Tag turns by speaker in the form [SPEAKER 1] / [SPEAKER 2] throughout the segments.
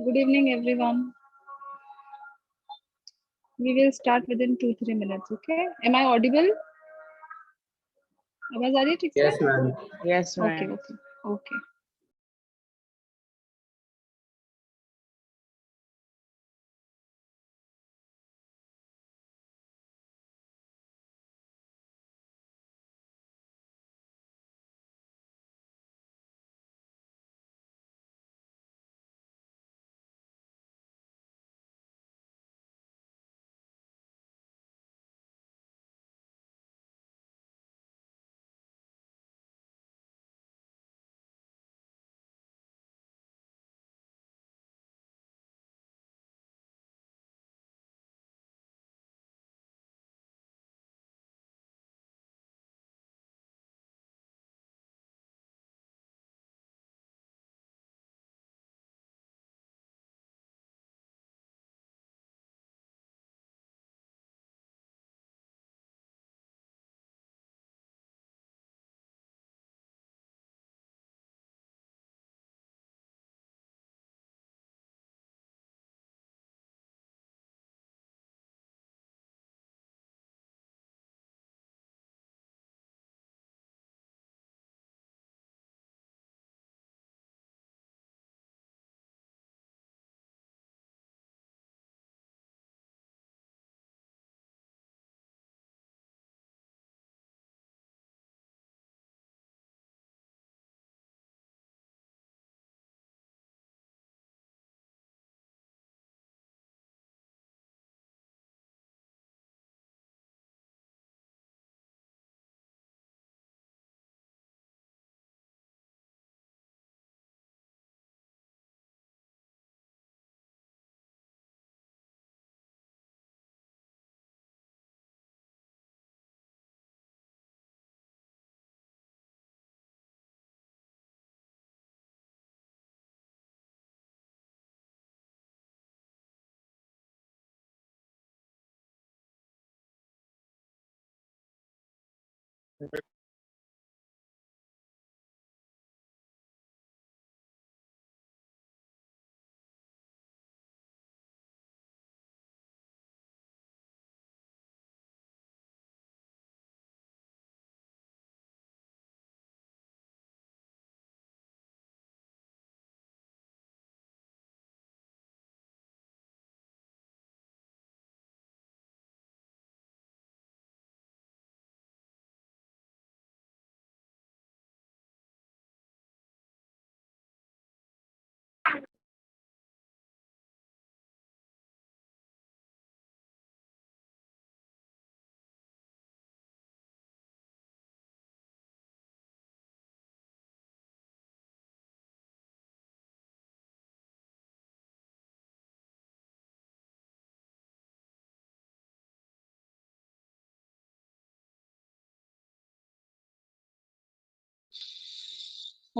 [SPEAKER 1] Good evening, everyone. We will start within 2-3 minutes. Okay? Am I audible? आवाज आ रही है ठीक से?
[SPEAKER 2] Yes, ma'am.
[SPEAKER 3] Yes,
[SPEAKER 1] Okay,
[SPEAKER 3] ma'am.
[SPEAKER 1] okay, okay.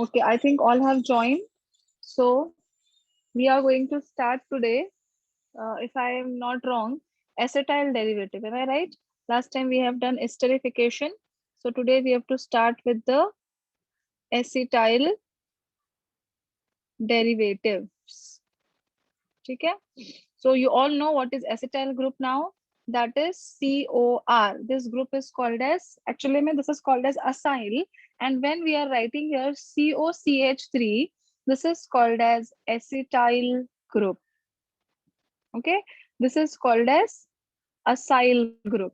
[SPEAKER 1] Okay, I think all have joined. So we are going to start today. If I am not wrong, acetyl derivative. Am I right? Last time we have done esterification. So today we have to start with the acetyl derivatives. Okay? So you all know what is acetyl group now. That is COR. This group is called as, actually this is called as acyl. And when we are writing here COCH3, this is called as acetyl group. Okay, this is called as acyl group.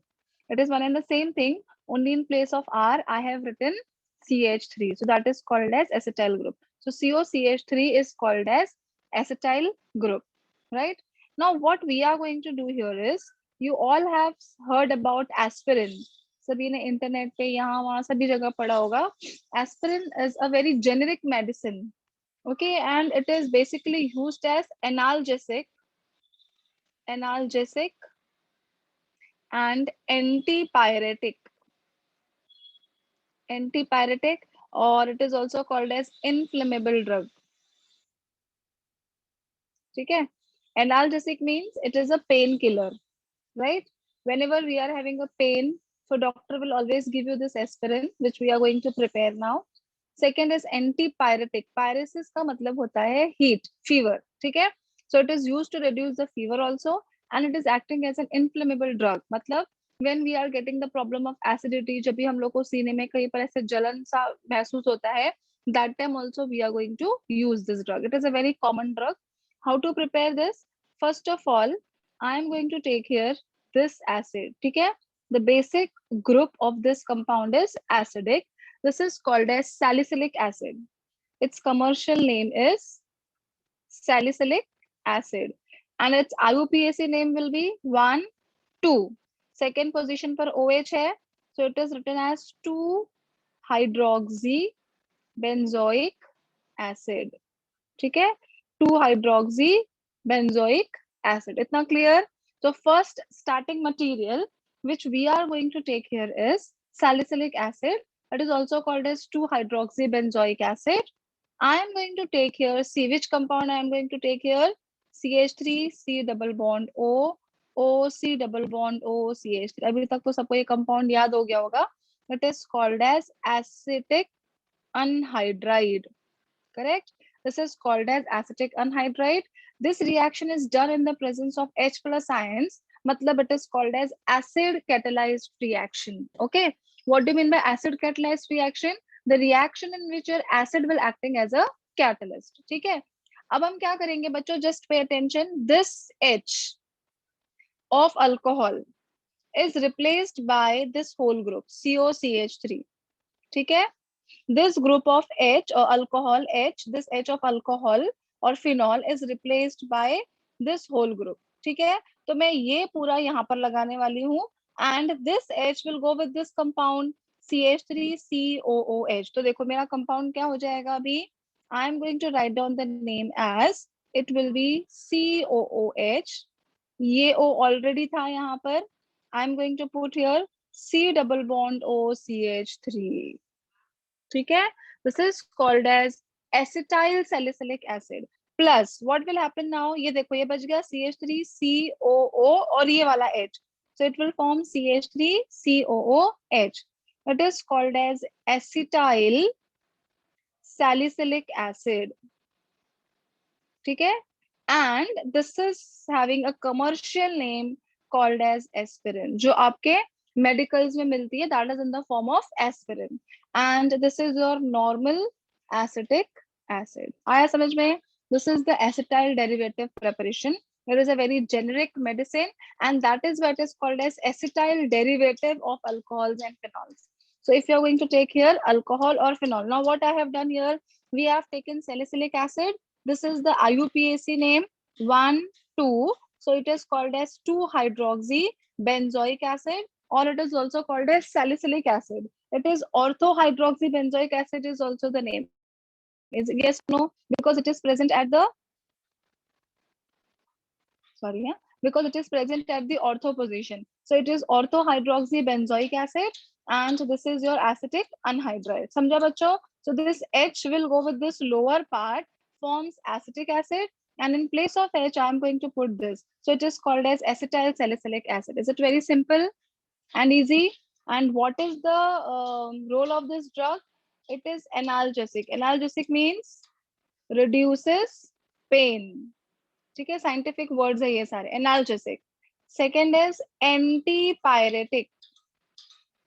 [SPEAKER 1] It is one and the same thing. Only in place of R, I have written CH3. So that is called as acetyl group. So COCH3 is called as acetyl group, right? Now, what we are going to do here is, you all have heard about aspirin. सभी ने internet पे यहाँ वहाँ सभी जगह पढ़ा होगा. Aspirin is a very generic medicine, okay, and it is basically used as analgesic and antipyretic, or it is also called as inflammable drug. Okay, analgesic means it is a painkiller, right? Whenever we are having a pain, so doctor will always give you this aspirin, which we are going to prepare now. Second is antipyretic. Pyresis का मतलब होता है heat, fever. ठीक है? So it is used to reduce the fever also, and it is acting as an inflammable drug. मतलब when we are getting the problem of acidity, जब भी हम लोग को सीने में कहीं पर ऐसे जलन सा महसूस होता है, that time also we are going to use this drug. It is a very common drug. How to prepare this? First of all, I am going to take here this acid. ठीक है? The basic group of this compound is acidic. This is called as salicylic acid. Its commercial name is salicylic acid, and its IUPAC name will be 1, 2. Second position पर OH है, so it is written as 2-hydroxy benzoic acid. ठीक है, 2-hydroxy benzoic acid. इतना clear? So first starting material which we are going to take here is salicylic acid. It is also called as 2-hydroxy benzoic acid. I am going to take here C. Which compound I am going to take here? CH3, C double bond O, O, C double bond O, CH3. अभी तक तो सबको ये compound याद हो गया होगा. It is called as acetic anhydride. Correct? This is called as acetic anhydride. This reaction is done in the presence of H plus ions. Matlab it is called as acid catalyzed reaction. Okay. What do you mean by acid catalyzed reaction? The reaction in which your acid will acting as a catalyst. ठीक है? अब हम क्या करेंगे बच्चों? Just pay attention. This H of alcohol is replaced by this whole group COCH3. ठीक है? This group of H or alcohol H, this H of alcohol or phenol is replaced by this whole group. ठीक है? तो मैं ये पूरा यहाँ पर लगाने वाली हूँ, and this H will go with this compound CH3COOH. तो देखो मेरा compound क्या हो जाएगा अभी? I am going to write down the name as it will be COOH. ये O already था यहाँ पर. I am going to put here C double bond O CH3. ठीक है? This is called as acetyl salicylic acid. Plus, what will happen now? ये देखो ये बच गया CH3COO और ये वाला H. So it will form CH3COOH. It is called as acetyl salicylic acid. ठीक है? And this is having a commercial name called as aspirin, जो आपके medicals में मिलती है. That is in the form of aspirin. And this is your normal acetic acid. आया समझ में? This is the acetyl derivative preparation. It is a very generic medicine, and that is what is called as acetyl derivative of alcohols and phenols. So if you are going to take here alcohol or phenol, now what I have done here, we have taken salicylic acid. This is the IUPAC name 1, 2. So it is called as 2-hydroxy benzoic acid, or it is also called as salicylic acid. It is ortho-hydroxy benzoic acid is also the name. Is it yes or no? Because it is present at the because it is present at the ortho position. So it is ortho-hydroxy benzoic acid, and this is your acetic anhydride. समझा बच्चों? So this H will go with this lower part, forms acetic acid, and in place of H I am going to put this. So it is called as acetyl salicylic acid. Is it very simple and easy? And what is the role of this drug? It is analgesic. Analgesic means reduces pain. ठीक है? Scientific words है ये सारे. Analgesic. Second is antipyretic.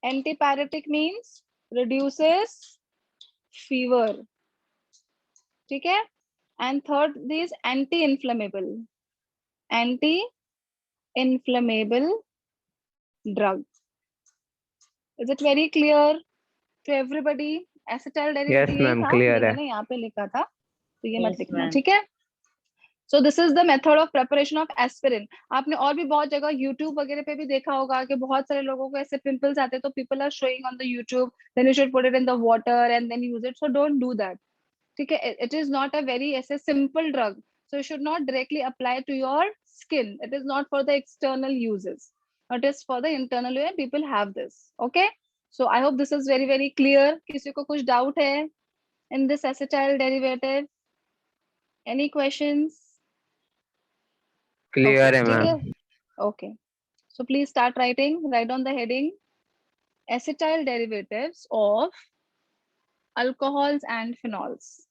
[SPEAKER 1] Antipyretic means reduces fever. ठीक है? And third is anti-inflammable. Anti-inflammable drug. Is it very clear to everybody? Acetyl derivative
[SPEAKER 2] Yes, ma'am,
[SPEAKER 1] था,
[SPEAKER 2] clear
[SPEAKER 1] ये
[SPEAKER 2] है.
[SPEAKER 1] मैंने यहाँ पे लिखा था, तो ये मत
[SPEAKER 3] Yes,
[SPEAKER 1] लिखना.
[SPEAKER 3] ma'am.
[SPEAKER 1] ठीक है? So this is the method of preparation of aspirin. आपने और भी बहुत जगह YouTube वगैरह पे भी देखा होगा कि बहुत सारे लोगों को ऐसे pimples आते हैं, तो people are showing on the YouTube, then you should put it in the water and then use it. So don't do that. ठीक है? It is not a very ऐसे simple drug. So you should not directly apply to your skin. It is not for the external uses. It is for the internal way. People have this. Okay? So I hope this is very, very clear. किसी को कुछ doubt है in this acetyl derivative? Any questions?
[SPEAKER 2] Clear
[SPEAKER 1] Okay,
[SPEAKER 2] है,
[SPEAKER 1] ठीक है?
[SPEAKER 2] ma'am.
[SPEAKER 1] Okay. So please start writing. Write on the heading acetyl derivatives of alcohols and phenols.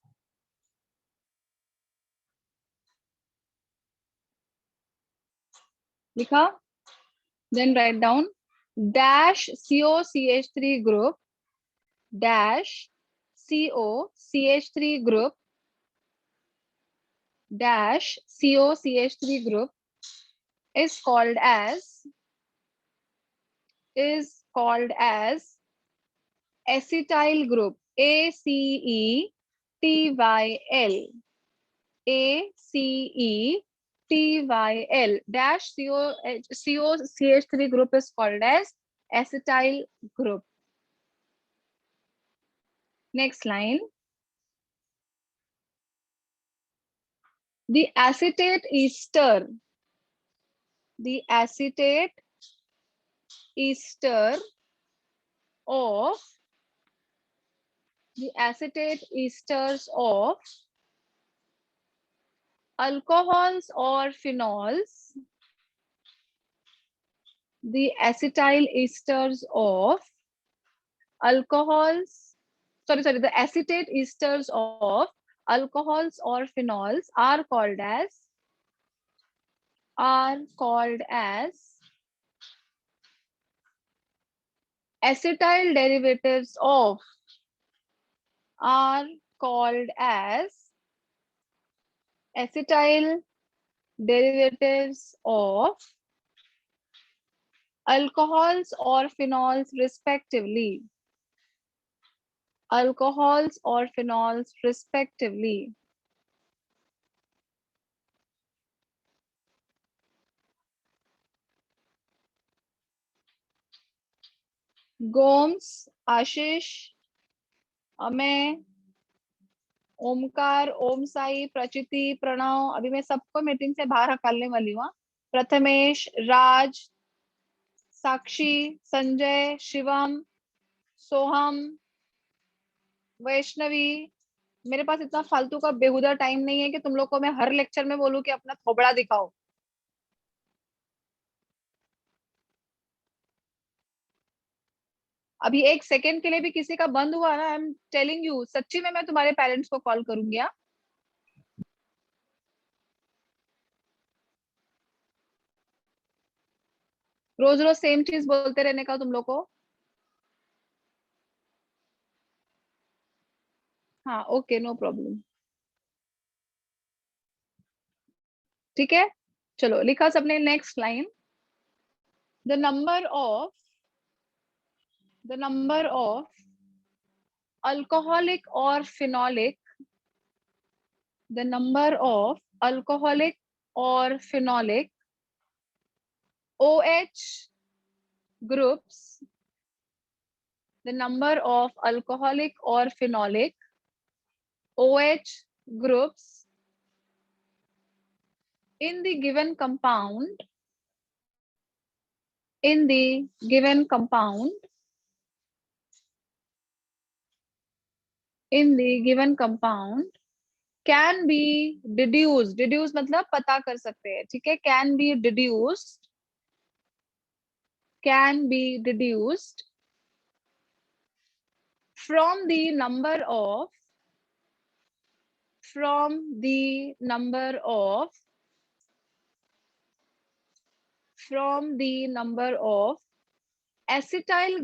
[SPEAKER 1] लिखा? Then write down dash COCH3 group dash COCH3 group dash COCH3 group is called as acetyl group. ACETYL. ACETYL dash COCH3 group is called as acetyl group. Next line. The acetate ester of the acetate esters of alcohols or phenols, the acetyl esters of alcohols, the acetate esters of alcohols or phenols are called as acetyl derivatives of acetyl derivatives of alcohols or phenols respectively. Alcohols or phenols respectively. Gomes, आशीष, अमेय, ओमकार, ओम साई, प्रचिति, प्रणव, अभी मैं सबको meeting से बाहर हकालने वाली हूँ। प्रथमेश, राज, साक्षी, संजय, शिवम, सोहम, वैष्णवी। मेरे पास इतना फालतू का बेहुदा टाइम नहीं है कि तुम लोग को मैं हर लेक्चर में बोलूं कि अपना थोबड़ा दिखाओ। अभी एक सेकंड के लिए भी किसी का बंद हुआ ना, आई एम टेलिंग यू, सच्ची में मैं तुम्हारे पेरेंट्स को कॉल करूंगी। रोज रोज सेम चीज बोलते रहने का तुम लोग को। हाँ ओके, नो प्रॉब्लम। ठीक है, चलो लिखा सबने। Next line, the number of alcoholic और phenolic, the number of alcoholic or phenolic OH groups, the number of alcoholic or phenolic OH groups in the given compound, can be deduced, मतलब पता कर सकते हैं, ठीक है, can be deduced from the number of acetyl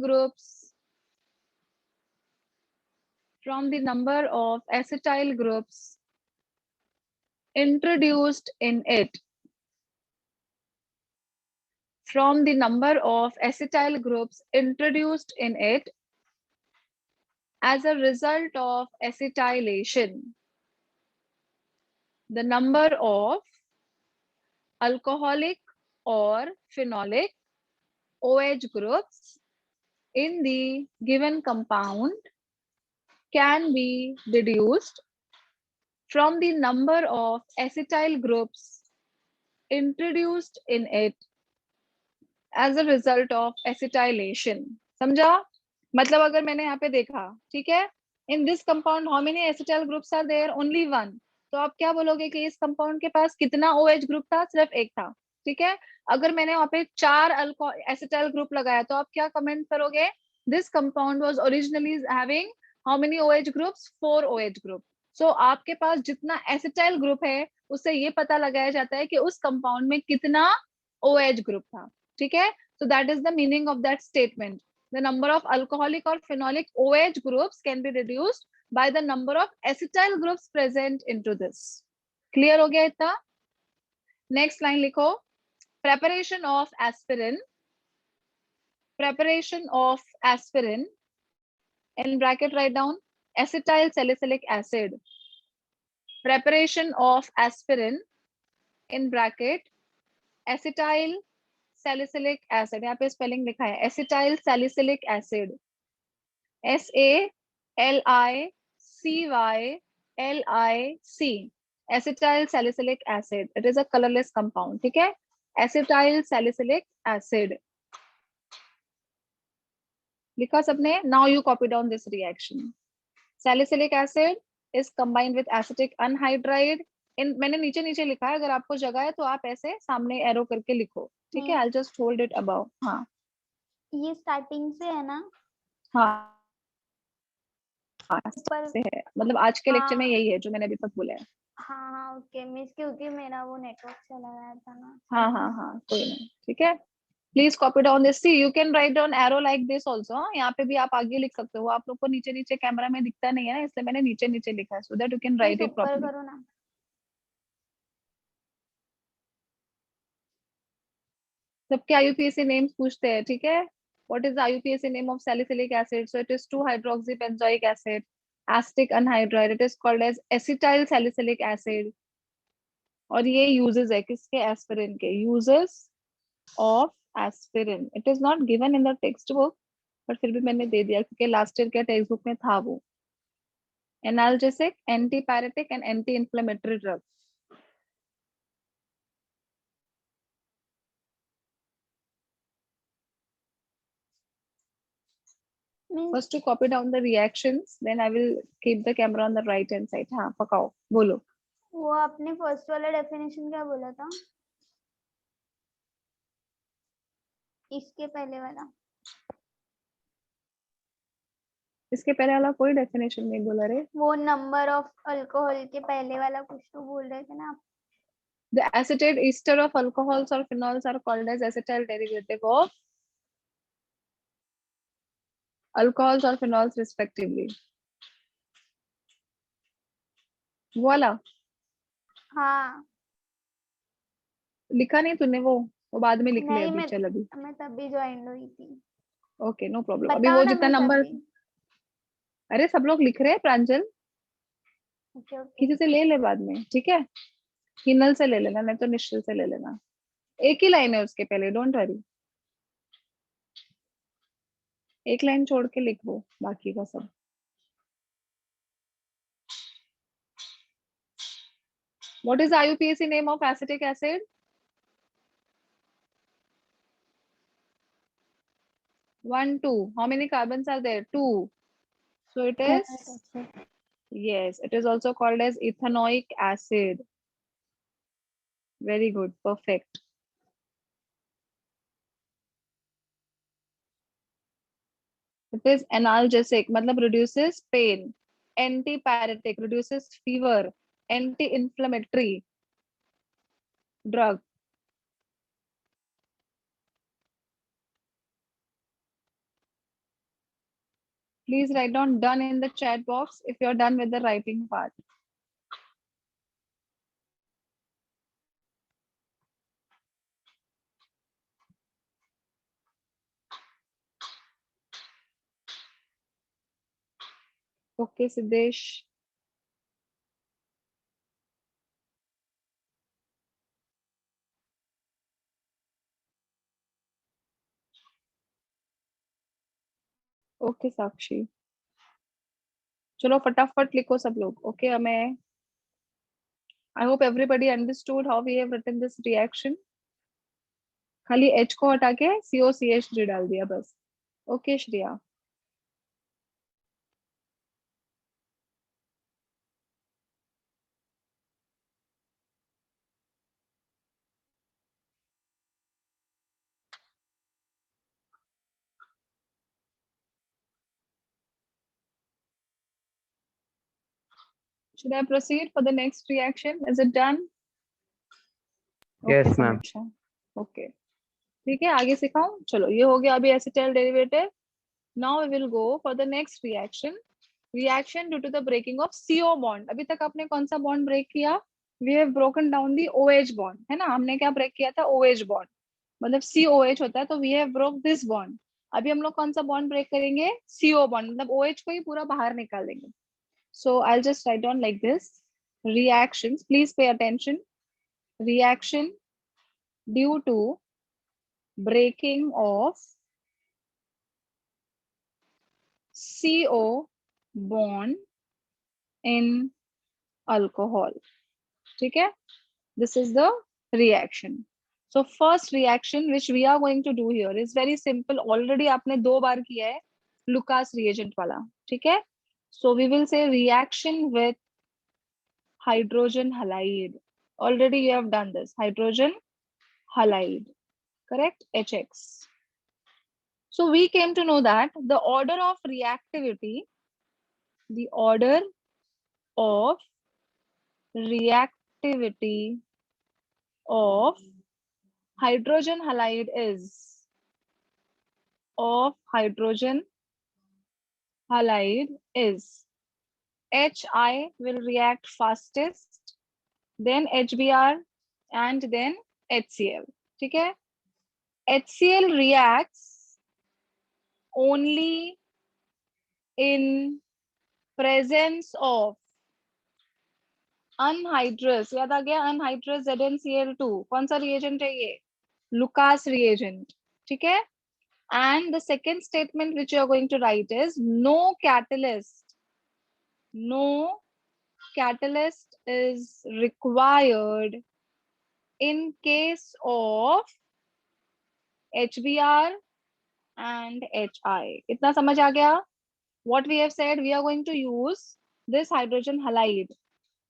[SPEAKER 1] groups, introduced in it, from the number of acetyl groups introduced in it as a result of acetylation. The number of alcoholic or phenolic OH groups in the given compound can be deduced from the number of acetyl groups introduced in it as a result of acetylation. समझा? मतलब अगर मैंने यहाँ पे देखा, ठीक है, in this compound how many acetyl groups are there? Only one. तो आप क्या बोलोगे कि इस कंपाउंड के पास कितना OH ग्रुप था? सिर्फ एक था, ठीक है। अगर मैंने वहां पे 4 एसिटाइल ग्रुप लगाया तो आप क्या कमेंट करोगे? This compound was originally having how many OH groups? 4 OH group. So आपके पास जितना एसिटाइल ग्रुप है उससे ये पता लगाया जाता है कि उस कंपाउंड में कितना OH group था, ठीक है? So that is the meaning of that statement. The number of alcoholic or phenolic OH groups can be reduced by the number of acetyl groups present into this. Clear हो गया इतना? Next line लिखो. Preparation of aspirin. Preparation of aspirin. In bracket write down acetyl salicylic acid. Preparation of aspirin. In bracket acetyl salicylic acid. यहाँ पे spelling लिखा है acetyl salicylic acid. SALICYLIC. Acetyl salicylic acid. It is a colorless compound. ठीक है? Acetyl salicylic acid. लिखा सबने? Now you copy down this reaction. Salicylic acid is combined with acetic anhydride. इन मैंने नीचे नीचे लिखा है, अगर आपको जगह है तो आप ऐसे सामने एरो करके लिखो, ठीक है? I'll just hold it above. हाँ,
[SPEAKER 2] ये स्टार्टिंग से है ना?
[SPEAKER 1] हाँ,
[SPEAKER 2] पर
[SPEAKER 1] से है, मतलब आज के लेक्चर में यही है जो मैंने अभी तक बोला है.
[SPEAKER 2] हाँ हाँ ओके मिस, क्योंकि मेरा वो नेटवर्क चला गया था ना.
[SPEAKER 1] हाँ हाँ हाँ, कोई नहीं, ठीक है. Please copy down this. See you can write down arrow like this also. यहाँ पे भी आप आगे लिख सकते हो. आप लोग को नीचे नीचे कैमरा में दिखता नहीं है ना, इसलिए मैंने नीचे नीचे लिखा है, so that you can right it
[SPEAKER 2] ऊपर
[SPEAKER 1] प्रॉपर्ली.
[SPEAKER 2] करो ना.
[SPEAKER 1] सबके IUPAC नेम्स पूछते हैं, ठीक है? What is the IUPAC name of salicylic acid? So it is 2-hydroxybenzoic acid, acetic anhydride. It is called as acetyl salicylic acid. और ये uses है किसके? एस्पिरिन के. Uses of aspirin. It is not given in the textbook, but फिर भी मैंने दे दिया क्योंकि लास्ट ईयर के टेक्स्ट बुक में था वो. Analgesic, antipyretic and anti-inflammatory drug. First to copy down the reactions, then I will keep the camera on the right hand side. हाँ, पकाओ, बोलो.
[SPEAKER 2] वो आपने फर्स्ट वाला डेफिनेशन क्या बोला था? इसके पहले वाला.
[SPEAKER 1] इसके पहले वाला कोई डेफिनेशन नहीं बोला रे.
[SPEAKER 2] वो नंबर ऑफ अल्कोहल के पहले वाला कुछ तो बोल रहे थे ना आप.
[SPEAKER 1] The acetate ester of alcohols or phenols are called as acetyl derivative of alcohols or phenols respectively. वो वाला
[SPEAKER 2] हाँ
[SPEAKER 1] लिखा नहीं तूने? वो बाद में लिख ले
[SPEAKER 2] नहीं,
[SPEAKER 1] अभी. चल अभी.
[SPEAKER 2] मैं तभी ज्वाइन हुई थी.
[SPEAKER 1] Okay, no problem. अभी
[SPEAKER 2] बताओ
[SPEAKER 1] वो
[SPEAKER 2] ना
[SPEAKER 1] जितना
[SPEAKER 2] मैं
[SPEAKER 1] नंबर,
[SPEAKER 2] तभी.
[SPEAKER 1] अरे सब लोग लिख रहे हैं प्रांजल,
[SPEAKER 2] ओके ओके.
[SPEAKER 1] किसी से ले ले बाद में, ठीक है? हिनल से ले लेना, नहीं तो निश्चल से ले लेना. एक ही लाइन है उसके पहले, डोंट वरी. एक लाइन छोड़ के लिख वो बाकी का सब. What is the IUPAC name of acetic acid? 1, 2. How many carbons are there? 2. So it is, yes, it is also called as ethanoic acid. Very good, perfect. It is analgesic, मतलब reduces pain. Antipyretic, reduces fever. Anti-inflammatory drug. Please write down done in the chat box if you're done with the writing part. Okay, Siddesh. Okay, Sakshi. चलो फटाफट लिखो सब लोग. Okay, हमें. I hope everybody understood how we have written this reaction. खाली H को हटा के COCH3 डाल दिया बस. Okay, Shreya. Should I proceed for the next reaction? Is it done?
[SPEAKER 3] Yes,
[SPEAKER 1] Okay,
[SPEAKER 3] ma'am.
[SPEAKER 1] Samiksha. Okay, ठीक है, आगे सिखाऊं? चलो, ये हो गया अभी acetyl derivative. Now we will go for the next reaction. Reaction due to the breaking of CO bond. अभी तक आपने कौन सा बॉन्ड ब्रेक किया? We have broken down the OH bond, है ना. हमने क्या ब्रेक किया था? OH bond. मतलब COH होता है, तो we have broke this bond. अभी हम लोग कौन सा बॉन्ड ब्रेक करेंगे? CO bond. मतलब OH को ही पूरा बाहर निकाल देंगे. So I just write down like this. Reactions, please pay attention. Reaction due to breaking of CO bond in alcohol. ठीक है? This is the reaction. So first reaction which we are going to do here is very simple. Already आपने 2 बार किया है, Lucas reagent वाला. ठीक है? So we will say reaction with hydrogen halide. Already you have done this. Hydrogen halide. Correct? HX. So we came to know that the order of reactivity of reactivity of hydrogen halide is HI will react fastest, then HBr, and then HCl. ठीक है? HCl reacts only in presence of anhydrous. याद आ गया? Anhydrous ZnCl2. कौन सा reagent है ये? Lucas reagent. ठीक है? And the second statement which you are going to write is no catalyst is required in case of HBr and HI. इतना समझ आ गया? What we have said, we are going to use this hydrogen halide.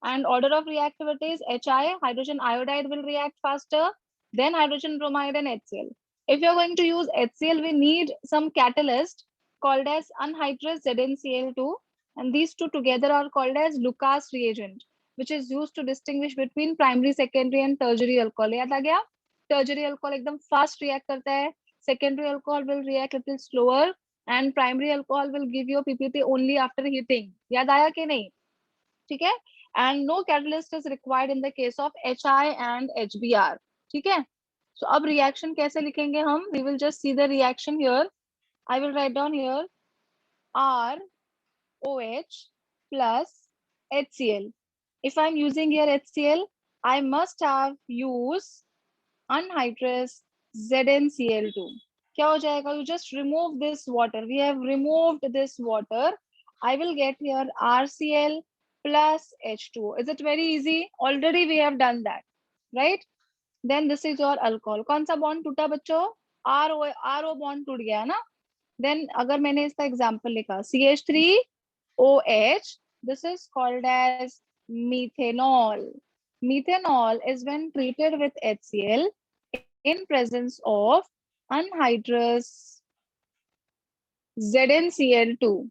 [SPEAKER 1] And order of reactivity is HI, hydrogen iodide will react faster, then hydrogen bromide and HCl. If you're going to use HCl, we need some catalyst called as anhydrous ZnCl2, and these two together are called as Lucas reagent, which is used to distinguish between primary, secondary and tertiary alcohol. याद आ गया? Tertiary alcohol एकदम fast react करता है, secondary alcohol will react little slower, and primary alcohol will give you PPT only after heating. याद आया कि नहीं? ठीक है? And no catalyst is required in the case of HI and HBr. ठीक है? So अब reaction कैसे लिखेंगे हम? We will just see the reaction here. I will write down here ROH plus HCl. If I'm using here HCl, I must have used anhydrous ZnCl2. क्या हो जाएगा? You just remove this water. We have removed this water. I will get here RCl plus H2O. Is it very easy? Already we have done that, right? Then this is your alcohol. कौन सा bond टूटा बच्चों? RO bond टूट गया ना? Then अगर मैंने इसका example लिखा CH3OH, this is called as methanol. Methanol is when treated with HCl in presence of anhydrous ZnCl2.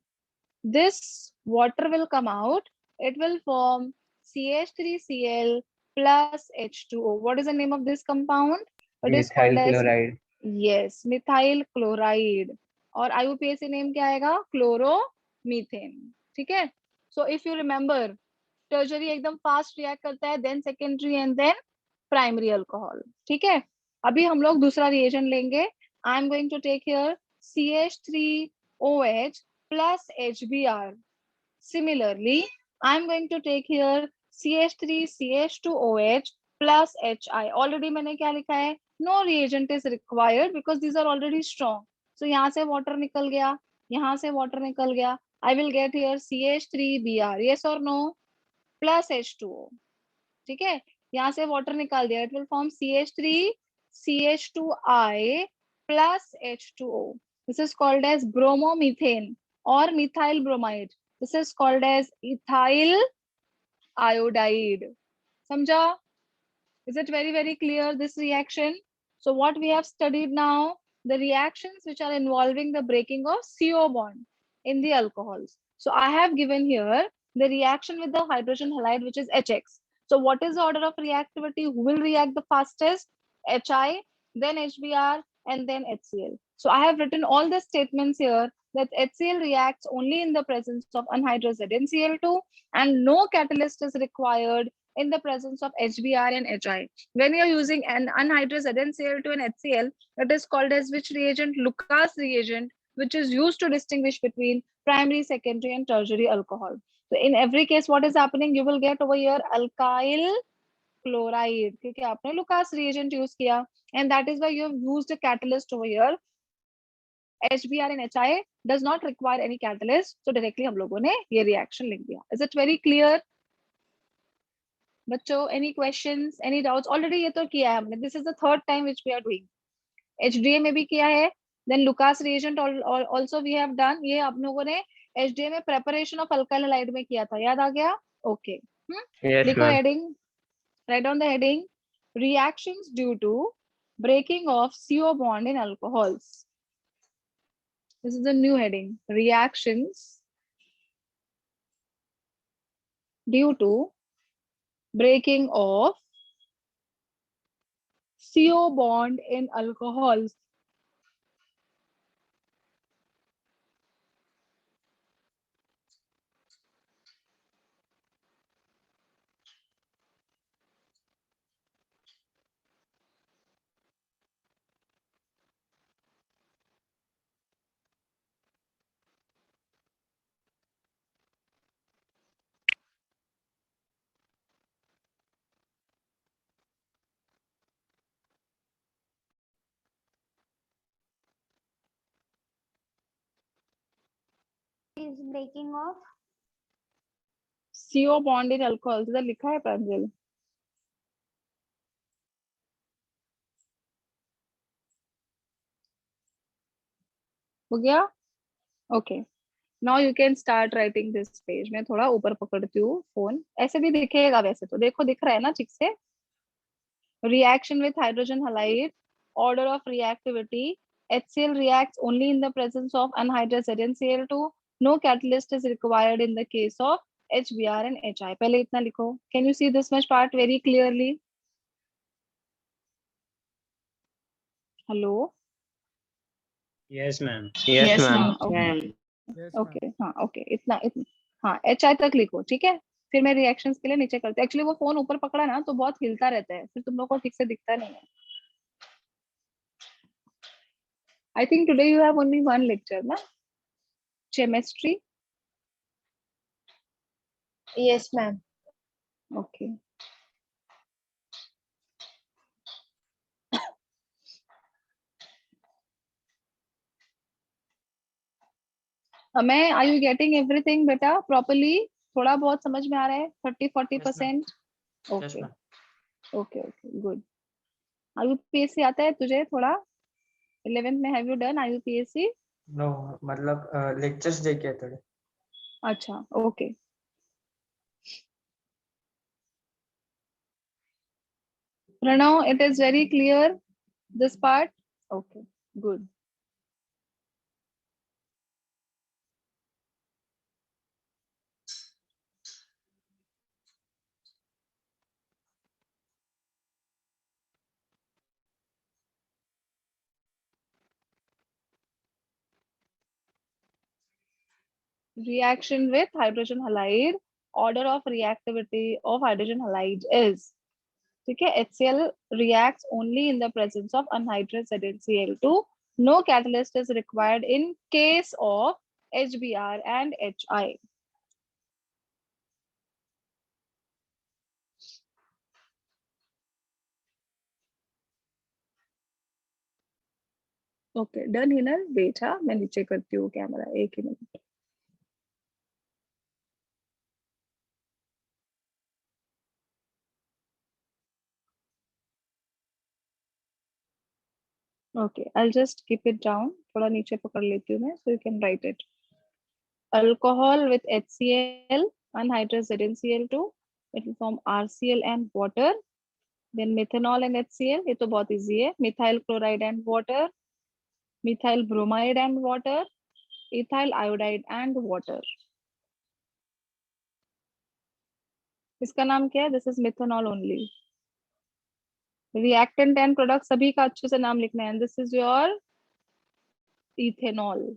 [SPEAKER 1] This water will come out. It will form CH3Cl plus H2O. What is the name of this compound? It is called
[SPEAKER 3] Methyl
[SPEAKER 1] as,
[SPEAKER 3] chloride.
[SPEAKER 1] yes, methyl chloride. और IUPAC name क्या आएगा? Chloromethane. ठीक है? So if you remember, tertiary एकदम fast react करता है, then secondary and then primary alcohol. ठीक है? अभी हम लोग दूसरा reagent लेंगे. I am going to take here CH3OH plus HBr. Similarly, I am going to take here CH3CH2OH plus HI. Already मैंने क्या लिखा है? No reagent is required because these are already strong. So यहाँ से water निकल गया, यहाँ से water निकल गया. I will get here CH3Br. Yes or no? Plus H2O. ठीक है? यहाँ से water निकाल दिया. It will form CH3CH2I plus H2O. This is called as bromomethane or methyl bromide. This is called as ethyl iodide. Samjha? Is it very, very clear, this reaction? So what we have studied now, the reactions which are involving the breaking of CO bond in the alcohols. So I have given here the reaction with the hydrogen halide, which is HX. So what is the order of reactivity? Who will react the fastest? HI, then HBr, and then HCl. So I have written all the statements here that HCl reacts only in the presence of anhydrous ZnCl2 and no catalyst is required in the presence of HBr and HI. When you're using an anhydrous ZnCl2 and HCl, it is called as which reagent? Lucas reagent, which is used to distinguish between primary, secondary, and tertiary alcohol. So in every case, what is happening? You will get over here alkyl chloride क्योंकि आपने Lucas reagent use किया and that is why you have used a catalyst over here. HBr and HI does not require any catalyst, so directly हम लोगों ने ये reaction लिख दिया. Is it very clear? बच्चों, any questions, any doubts? Already ये तो किया है हमने. This is the third time which we are doing. HDA में भी किया है. Then Lucas reagent also we have done. ये आप लोगों ने HDA में preparation of alkyl halide में किया था. याद आ गया? Okay.
[SPEAKER 3] Yes,
[SPEAKER 1] लिखो
[SPEAKER 3] ma'am.
[SPEAKER 1] heading. Write down the heading. Reactions due to breaking of CO bond in alcohols. This is the new heading. Reactions due to breaking of CO bond in alcohols.
[SPEAKER 2] is breaking of
[SPEAKER 1] CO bond in alcohols. इधर लिखा है प्रांजल. हो गया? Okay. Now you can start writing this page. मैं थोड़ा ऊपर पकड़ती हूँ फोन. ऐसे भी दिखेगा वैसे तो. देखो दिख रहा है ना ठीक से? Reaction with hydrogen halide. Order of reactivity. HCl reacts only in the presence of anhydrous ZnCl2. No catalyst is required in the case of HBr and HI. पहले इतना लिखो. Can you see this much part very clearly? Hello?
[SPEAKER 3] Yes, ma'am.
[SPEAKER 4] Yes, ma'am.
[SPEAKER 1] Okay.
[SPEAKER 4] Yes,
[SPEAKER 1] okay हाँ okay इतना इतना हाँ HI तक लिखो ठीक है. फिर मैं रिएक्शंस के लिए नीचे करती हूँ. एक्चुअली वो फोन ऊपर पकड़ा ना तो बहुत हिलता रहता है, फिर तुम लोग को ठीक से दिखता नहीं है. I think today you have only one lecture ना, केमिस्ट्री.
[SPEAKER 2] yes ma'am.
[SPEAKER 1] ओके. मैं आर यू गेटिंग एवरीथिंग बेटा प्रॉपर्ली? थोड़ा बहुत समझ में आ रहा है? 30-40%? Okay okay okay good. IUPAC आता है तुझे थोड़ा? 11th में have you done IUPAC?
[SPEAKER 4] No मतलब लेक्चर्स देखे थोड़े.
[SPEAKER 1] अच्छा okay. Pranav, it is very clear this part? Okay, good. Reaction with hydrogen halide. Order of reactivity of hydrogen halide is, okay, HCl reacts only in the presence of anhydrous ZnCl2. No catalyst is required in case of HBr and HI. Okay, done Hinal. Wait हाँ, मैं नीचे करती हूँ camera. एक ही minute. Okay, I'll just keep it down. थोड़ा नीचे पकड़ लेती हूँ मैं, so you can write it. Alcohol with HCl, anhydrous ZnCl2, it will form RCl and water. Then methanol and HCl, ये तो बहुत easy है. Methyl chloride and water, methyl bromide and water, ethyl iodide and water. इसका नाम क्या है? This is methanol only. Reactant and product सभी का अच्छे से नाम लिखना है. This is your ethanol.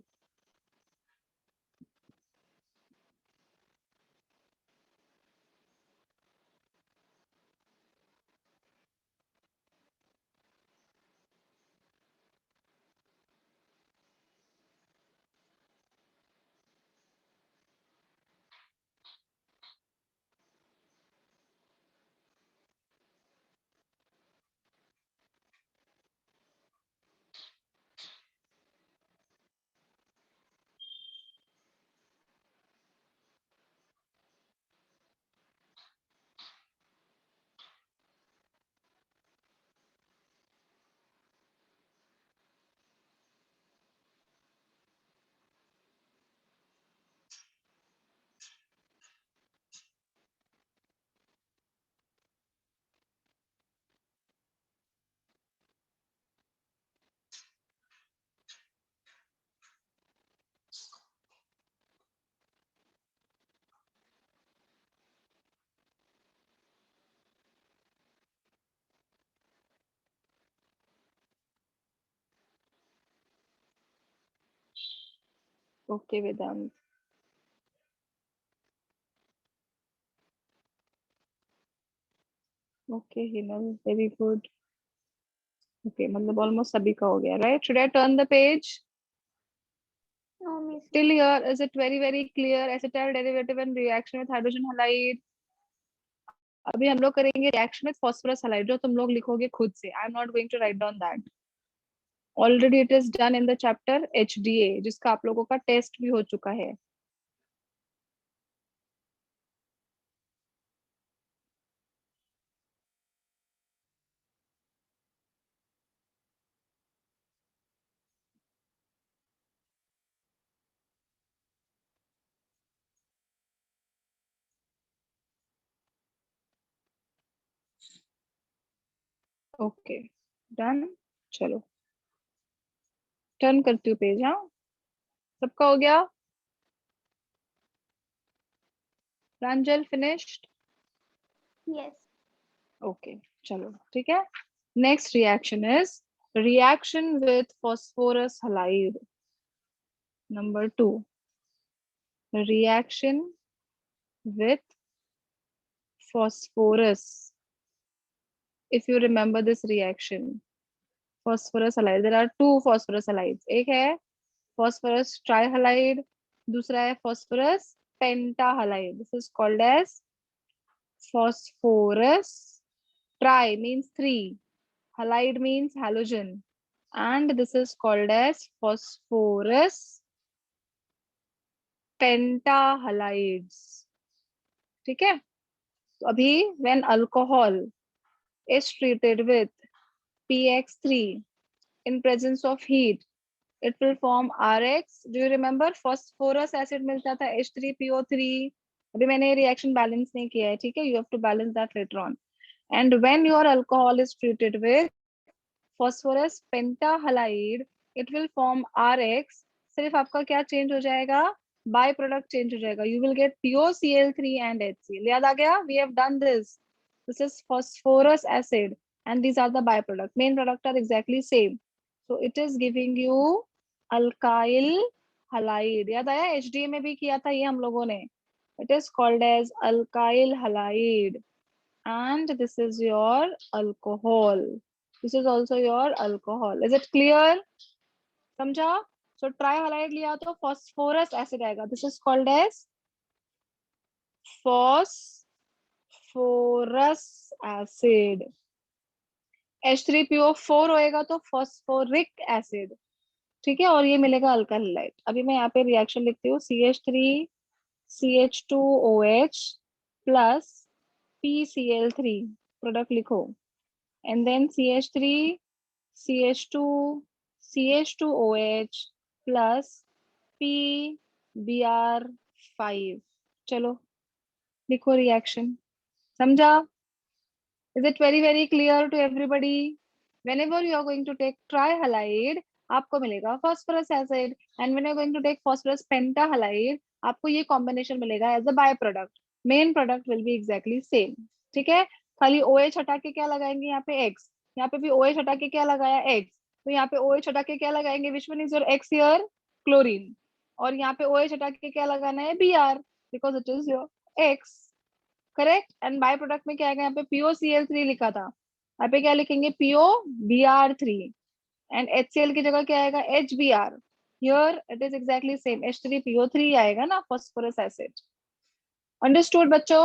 [SPEAKER 1] Okay Vedant. Okay Himal, very good. Okay, मतलब ऑलमोस्ट सभी का हो गया, right? Should I turn the page?
[SPEAKER 2] No, miss.
[SPEAKER 1] Till here, is it very clear? Acetyl derivative and reaction with hydrogen halide. अभी हम लोग करेंगे reaction with phosphorus halide, जो तुम लोग लिखोगे खुद से. I am not going to write down that. Already it is done in the chapter HDA, जिसका आप लोगों का टेस्ट भी हो चुका है. Okay done. चलो टर्न करती हूँ पेज. हाँ, सबका हो गया? प्रांजल फिनिश्ड?
[SPEAKER 2] Yes.
[SPEAKER 1] ओके चलो ठीक है. Next reaction is reaction with phosphorus halide. Number 2, reaction with phosphorus. If you remember this reaction, phosphorus halide, there are two phosphorus halides. एक है phosphorus trihalide, दूसरा है phosphorus pentahalide. This is called as phosphorus. Tri means three, halide means halogen, and this is called as phosphorus pentahalides. ठीक है. तो अभी when alcohol is treated with PX3 in presence of heat, it will form RX. Do you remember phosphorus acid मिलता था H3PO3. अभी मैंने reaction balance नहीं किया है, ठीक है? You have to balance that later on. And when your alcohol is treated with phosphorus pentahalide, it will form RX. सिर्फ आपका क्या चेंज हो जाएगा? बाय प्रोडक्ट चेंज हो जाएगा. You will get POCl3 and HCl. याद आ गया? We have done this. This is phosphorus acid, and these are the byproduct. Main product are exactly same. So it is giving you alkyl halide. याद आया? HDA में भी किया था ये हम लोगों ने. It is called as alkyl halide, and this is your alcohol. This is also your alcohol. Is it clear? समझा? So trihalide लिया तो phosphorus acid आएगा. This is called as phosphorus acid. H3PO4 होएगा तो phosphoric acid. ठीक है, और ये मिलेगा अल्काइल हाइलाइड. अभी मैं यहाँ पे रिएक्शन लिखती हूँ. CH3CH2OH plus PCl3 प्रोडक्ट लिखो, and then CH3CH2CH2OH plus PBr5. चलो लिखो रिएक्शन. समझा? Is it very clear to everybody? Whenever you are going to take trihalide, आपको मिलेगा phosphorus acid, and when you are going to take phosphorus pentahalide, आपको ये combination मिलेगा as a byproduct. Main product will be exactly same. ठीक है? खाली OH हटा के क्या लगाएंगे यहाँ पे X. यहाँ पे भी OH हटा के क्या लगाया X, तो यहाँ पे OH हटा के क्या लगाएंगे, which one is your X here, chlorine, और यहाँ पे OH हटा के क्या लगाना है, Br, because it is your X, correct. And by product में क्या आएगा, यहाँ पे POCl3 लिखा था, यहाँ पे क्या लिखेंगे, POBr3, एंड HCl की जगह क्या आएगा, HBr, here it is exactly same, H3PO3 आएगा ना, फास्फोरस एसिड। अंडरस्टूड बच्चों?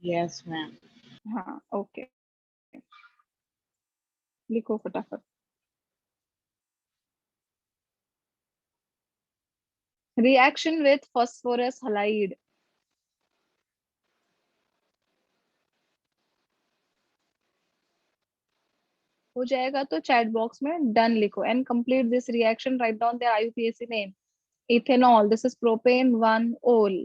[SPEAKER 5] Yes, ma'am.
[SPEAKER 1] हाँ ओके, लिखो फटाफट। रिएक्शन विथ फास्फोरस हलाइड, हो जाएगा तो चैट बॉक्स में डन लिखो। And complete this reaction, right down the IUPAC name. Ethanol, this is propane 1 ol।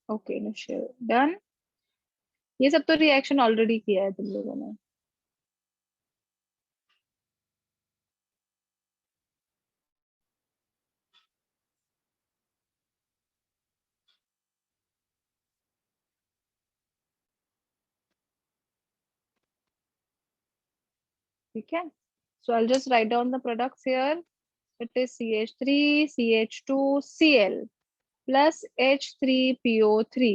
[SPEAKER 1] Okay done. ये सब तो रिएक्शन ऑलरेडी किया है तुम लोगों ने। ठीक है, so I'll just write down the products here. It is CH3 CH2 Cl plus H3PO3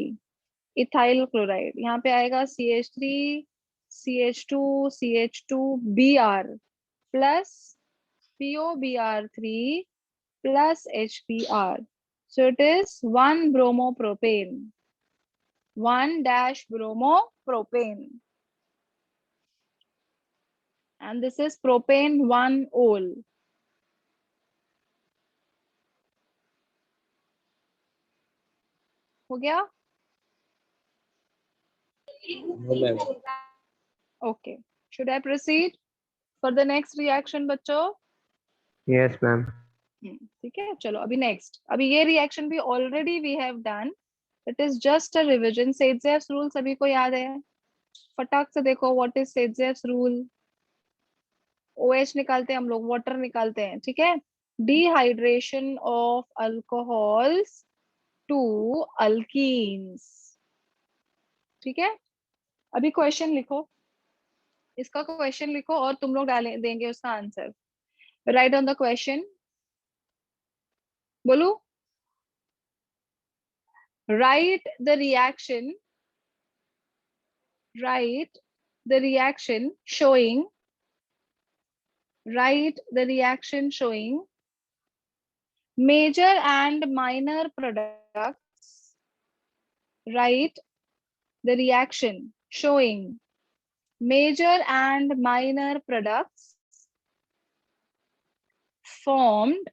[SPEAKER 1] ethyl chloride। यहाँ पे आएगा CH3 CH2 CH2 Br plus POBr3 plus HBr, so it is 1 bromopropane, 1 dash bromopropane, and this is propane 1 ol। हो गया?
[SPEAKER 3] No, ma'am.
[SPEAKER 1] Okay, should I proceed for the next reaction बच्चों?
[SPEAKER 3] Yes, ma'am.
[SPEAKER 1] ठीक है, चलो अभी next. अभी ये reaction भी already we have done, it is just a revision. Saytzeff's rule सभी को याद है? फटाक से देखो, what is Saytzeff's rule? OH निकालते हैं हम लोग, वाटर निकालते हैं, ठीक है। Dehydration of alcohols to alkenes, ठीक है। अभी क्वेश्चन लिखो, इसका क्वेश्चन लिखो और तुम लोग डालें देंगे उसका answer. Right on the question, बोलो। write the reaction write the reaction showing write the reaction showing major and minor products, write the reaction showing major and minor products formed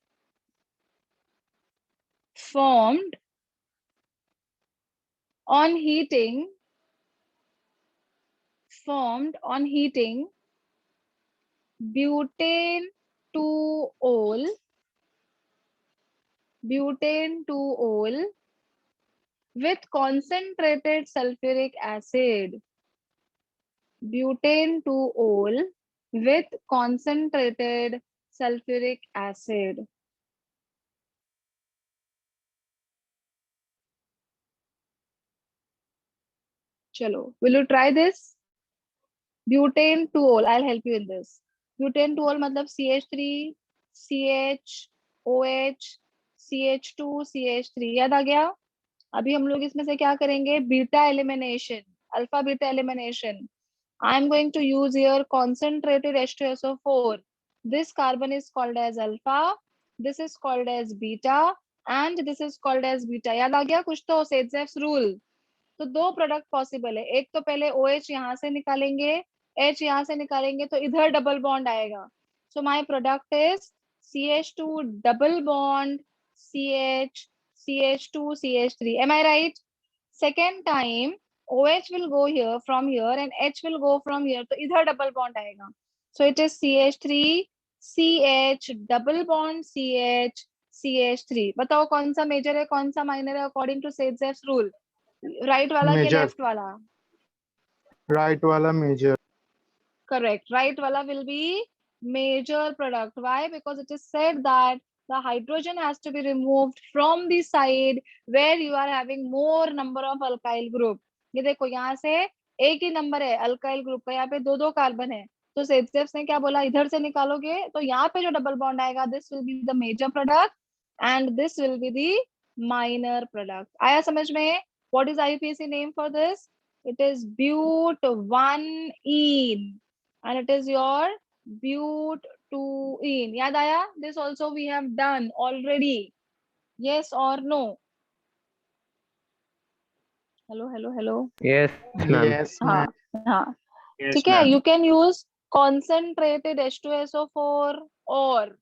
[SPEAKER 1] on heating butane 2-ol with concentrated sulfuric acid, butane 2-ol with concentrated sulfuric acid. Chalo, will you try this? Butane 2-ol, I'll help you in this. Butane 2-ol मतलब CH3 CH OH CH2 CH3, याद आ गया? अभी हम लोग इसमें से क्या करेंगे? Beta elimination, alpha beta elimination. I am going to use here concentrated H2SO4. This carbon is called as alpha, this is called as beta, and this is called as beta. याद आ गया कुछ तो? Sadze's rule. तो दो product possible है. एक तो पहले OH यहाँ से निकालेंगे, H यहाँ से निकालेंगे, तो इधर डबल बॉन्ड आएगा. So my product is CH2 double bond CH CH2 CH3. Am I right? Second time OH will go here from here and H will go from here, तो इधर डबल बॉन्ड आएगा. So it is CH3 CH double bond CH CH3. बताओ कौन सा major है कौन सा minor है अकॉर्डिंग टू सेड्स रूल? राइट वाला कि
[SPEAKER 5] Major.
[SPEAKER 1] लेफ्ट वाला?
[SPEAKER 5] Right wala major.
[SPEAKER 1] Correct. Right wala will be major product. Why? Because it is said that the hydrogen has to be removed from the side where you are having more number of alkyl group. ये देखो यहाँ से एक ही number है alkyl group का, यहाँ पे दो दो कार्बन है. तो सेड्स ने क्या बोला? इधर से निकालोगे तो यहाँ पे जो डबल बॉन्ड आएगा, this will be the major product and this will be the minor product. आया समझ में? What is IUPAC name for this? It is but1ene and it is your but2ene. याद आया? This also we have done already. Yes or no? Hello, hello, hello.
[SPEAKER 3] Yes, ma'am.
[SPEAKER 5] Yes,
[SPEAKER 1] हाँ
[SPEAKER 5] ma'am.
[SPEAKER 1] हाँ
[SPEAKER 5] Yes,
[SPEAKER 1] ठीक है.
[SPEAKER 5] ma'am.
[SPEAKER 1] You can use concentrated H2SO4 or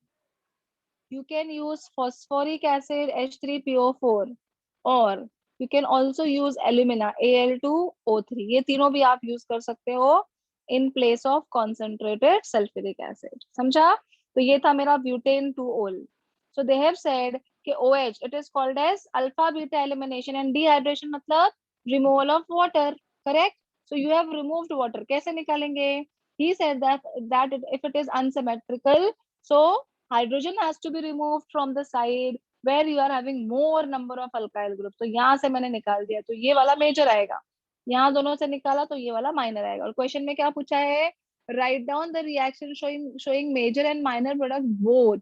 [SPEAKER 1] you can use phosphoric acid H3PO4 or you can also use alumina Al2O3. ये तीनों भी आप use कर सकते हो in place of concentrated sulfuric acid. समझा? तो ये था मेरा butane 2-ol. So they have said कि OH it is called as alpha beta elimination and dehydration मतलब removal of water. Correct? So you have removed water. कैसे निकालेंगे? He said that if it is unsymmetrical, so hydrogen has to be removed from the side where you are having more number of alkyl groups. तो यहाँ से मैंने निकाल दिया तो ये वाला मेजर आएगा. यहाँ दोनों से निकाला तो ये वाला माइनर आएगा. और क्वेश्चन में क्या पूछा है? Right down the reaction showing major and minor product both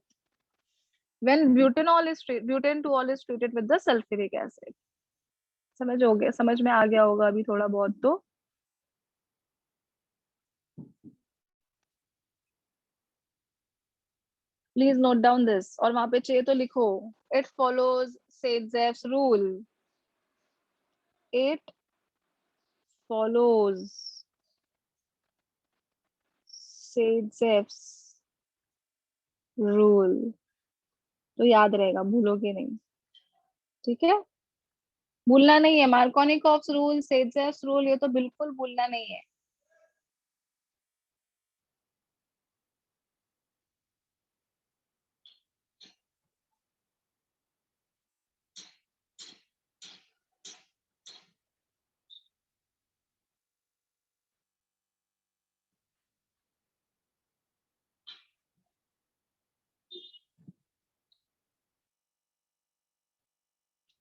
[SPEAKER 1] when butane 2-ol is treated with the sulfuric acid. समझ में आ गया होगा अभी थोड़ा बहुत तो. Please note down this. और वहां पे चाहिए तो लिखो. It follows Sayd's rule. It follows Sayd's rule. तो याद रहेगा, भूलोगे नहीं. ठीक है? भूलना नहीं है. मार्कोनिकॉफ्स रूल, सेड्स रूल, ये तो बिल्कुल भूलना नहीं है.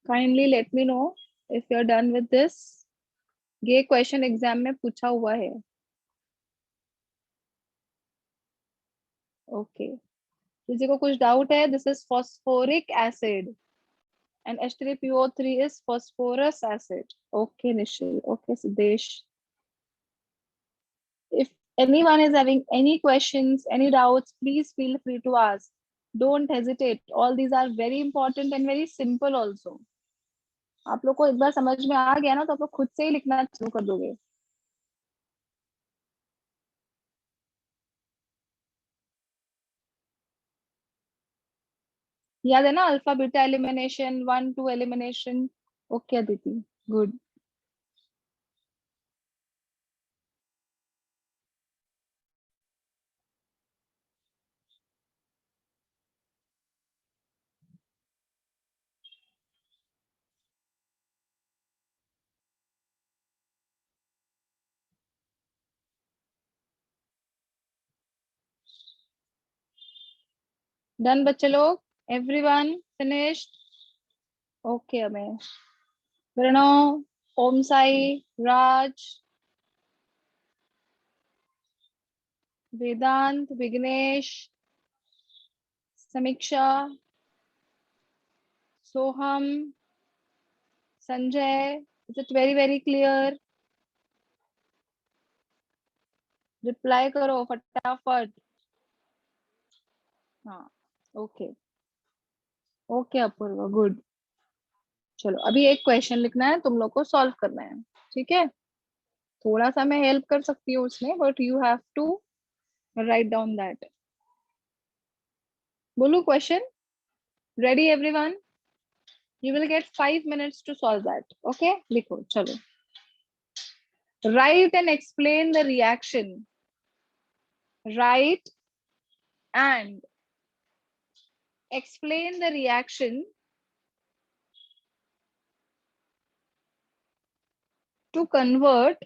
[SPEAKER 1] Kindly let me know if you're done with this. ये क्वेश्चन एग्जाम में पूछा हुआ है. ओके. किसी को कुछ डाउट है? This is phosphoric acid and H3PO3 is phosphorus acid. Okay, Nishil. Okay, Siddesh. If anyone is having any questions, any doubts, please feel free to ask. Don't hesitate. All these are very important and very simple also. आप लोग को एक बार समझ में आ गया ना तो आप लोग खुद से ही लिखना शुरू कर दोगे. याद है ना? Alpha beta elimination, 1-2 elimination. Okay Aditi, good. Done बच्चे लोग, everyone finished? Okay Amey, Pranav, Om Sai, Raj, Vedant, Vighnesh, Samiksha, Soham, Sanjay, is it very very clear? Reply करो फटाफट। हाँ, ओके ओके अपूर्व, गुड। चलो अभी एक क्वेश्चन लिखना है, तुम लोग को सॉल्व करना है, ठीक है? थोड़ा सा मैं हेल्प कर सकती हूँ उसमें, but you have to write down that. बोलू question? Ready everyone? You will get 5 minutes to solve that. Okay? लिखो चलो। Write and explain the reaction. Write and explain the reaction to convert